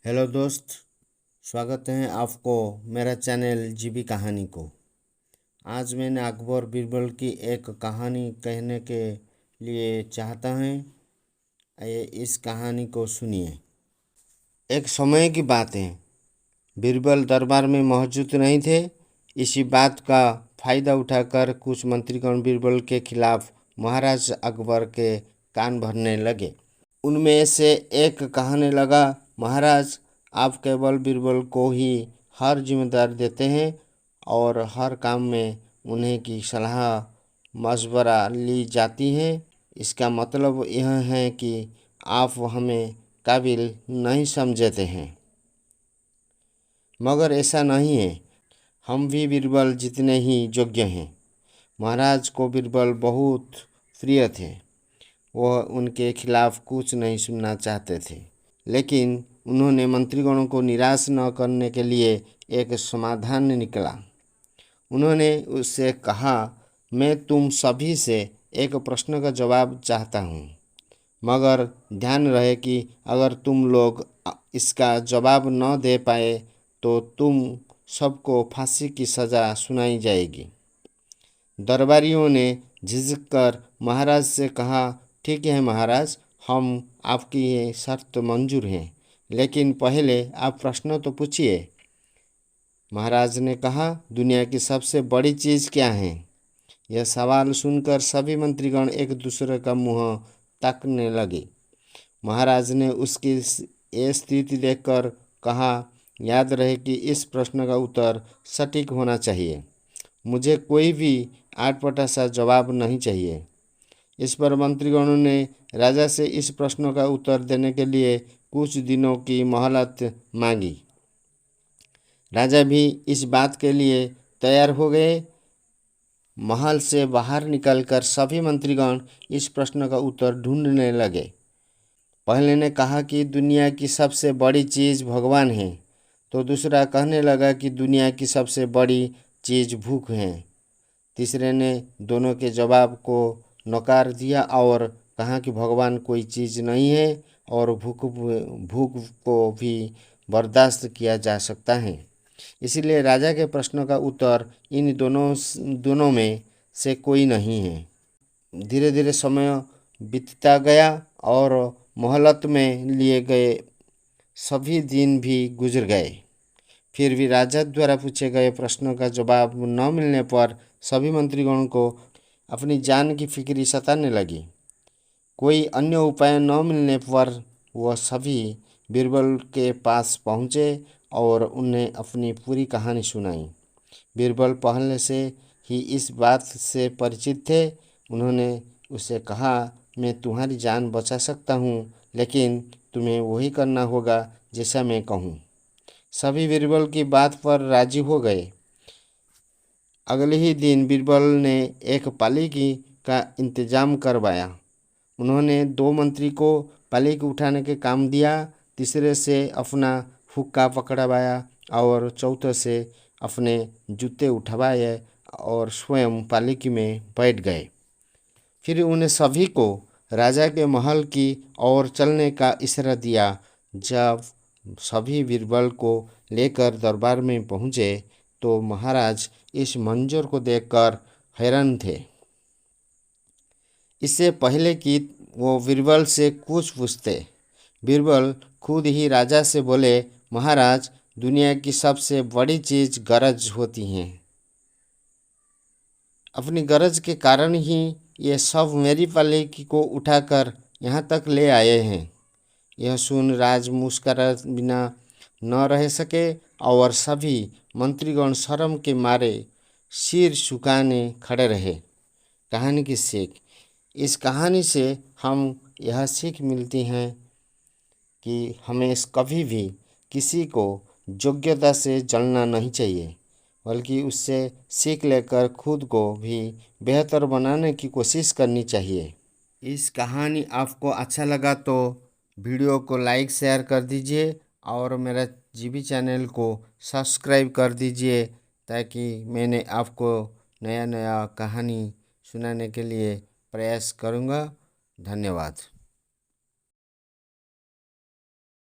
Hello दोस्त, स्वागत है आपको मेरा चैनल जीबी कहानी को। आज मैंने अकबर बीरबल की एक कहानी कहने के लिए चाहता हूँ। आइए इस कहानी को सुनिए। एक समय की बात है, बीरबल दरबार में मौजूद नहीं थे। इसी बात का फायदा उठाकर कुछ मंत्रीगण बीरबल के खिलाफ महाराज अकबर के कान भरने लगे। उनमें से एक कहने लगा, महाराज, आप केवल बीरबल को ही हर जिम्मेदारी देते हैं और हर काम में उन्हें की सलाह मशवरा ली जाती है। इसका मतलब यह है कि आप हमें काबिल नहीं समझते हैं। मगर ऐसा नहीं है, हम भी बीरबल जितने ही योग्य हैं। महाराज को बीरबल बहुत प्रिय थे। वह उनके खिलाफ कुछ नहीं सुनना चाहते थे, लेकिन उन्होंने मंत्रीगणों को निराश न करने के लिए एक समाधान निकला। उन्होंने उससे कहा, मैं तुम सभी से एक प्रश्न का जवाब चाहता हूँ, मगर ध्यान रहे कि अगर तुम लोग इसका जवाब न दे पाए तो तुम सबको फांसी की सज़ा सुनाई जाएगी। दरबारियों ने झिझक कर महाराज से कहा, ठीक है महाराज, हम आपकी ये शर्त मंजूर हैं, लेकिन पहले आप प्रश्न तो पूछिए। महाराज ने कहा, दुनिया की सबसे बड़ी चीज़ क्या है? यह सवाल सुनकर सभी मंत्रीगण एक दूसरे का मुंह ताकने लगे। महाराज ने उसकी ये स्थिति देखकर कहा, याद रहे कि इस प्रश्न का उत्तर सटीक होना चाहिए। मुझे कोई भी आटपटा सा जवाब नहीं चाहिए। इस पर मंत्रीगणों ने राजा से इस प्रश्न का उत्तर देने के लिए कुछ दिनों की मोहलत मांगी। राजा भी इस बात के लिए तैयार हो गए। महल से बाहर निकलकर सभी मंत्रीगण इस प्रश्न का उत्तर ढूंढने लगे। पहले ने कहा कि दुनिया की सबसे बड़ी चीज़ भगवान है, तो दूसरा कहने लगा कि दुनिया की सबसे बड़ी चीज़ भूख है। तीसरे ने दोनों के जवाब को नकार दिया और कहा कि भगवान कोई चीज़ नहीं है और भूख को भी बर्दाश्त किया जा सकता है। इसलिए राजा के प्रश्न का उत्तर इन दोनों में से कोई नहीं है। धीरे धीरे समय बीतता गया और मोहलत में लिए गए सभी दिन भी गुजर गए। फिर भी राजा द्वारा पूछे गए प्रश्नों का जवाब न मिलने पर सभी मंत्रीगणों को अपनी जान की फिक्री सताने लगी। कोई अन्य उपाय न मिलने पर वह सभी बीरबल के पास पहुँचे और उन्हें अपनी पूरी कहानी सुनाई। बीरबल पहले से ही इस बात से परिचित थे। उन्होंने उसे कहा, मैं तुम्हारी जान बचा सकता हूँ, लेकिन तुम्हें वही करना होगा जैसा मैं कहूँ। सभी बीरबल की बात पर राजी हो गए। अगले ही दिन बीरबल ने एक पालकी का इंतजाम करवाया। उन्होंने 2 मंत्री को पालकी उठाने के काम दिया, तीसरे से अपना हुक्का पकड़वाया और चौथे से अपने जूते उठवाए और स्वयं पालकी में बैठ गए। फिर उन्हें सभी को राजा के महल की ओर चलने का इशारा दिया। जब सभी बीरबल को लेकर दरबार में पहुँचे तो महाराज इस मंजर को देखकर हैरान थे। इससे पहले कि वो बीरबल से कुछ पूछते, बीरबल खुद ही राजा से बोले, महाराज, दुनिया की सबसे बड़ी चीज़ गरज होती है। अपनी गरज के कारण ही ये सब मेरी पालकी को उठाकर यहाँ तक ले आए हैं। यह सुन राज मुस्कुरा बिना न रह सके और सभी मंत्रीगण शर्म के मारे सिर झुकाने खड़े रहे। कहानी की सीख। इस कहानी से हम यह सीख मिलती है कि हमें कभी भी किसी को योग्यता से जलना नहीं चाहिए, बल्कि उससे सीख लेकर खुद को भी बेहतर बनाने की कोशिश करनी चाहिए। इस कहानी आपको अच्छा लगा तो वीडियो को लाइक शेयर कर दीजिए और मेरा जीबी चैनल को सब्सक्राइब कर दीजिए, ताकि मैंने आपको नया नया कहानी सुनाने के लिए प्रयास करूँगा। धन्यवाद।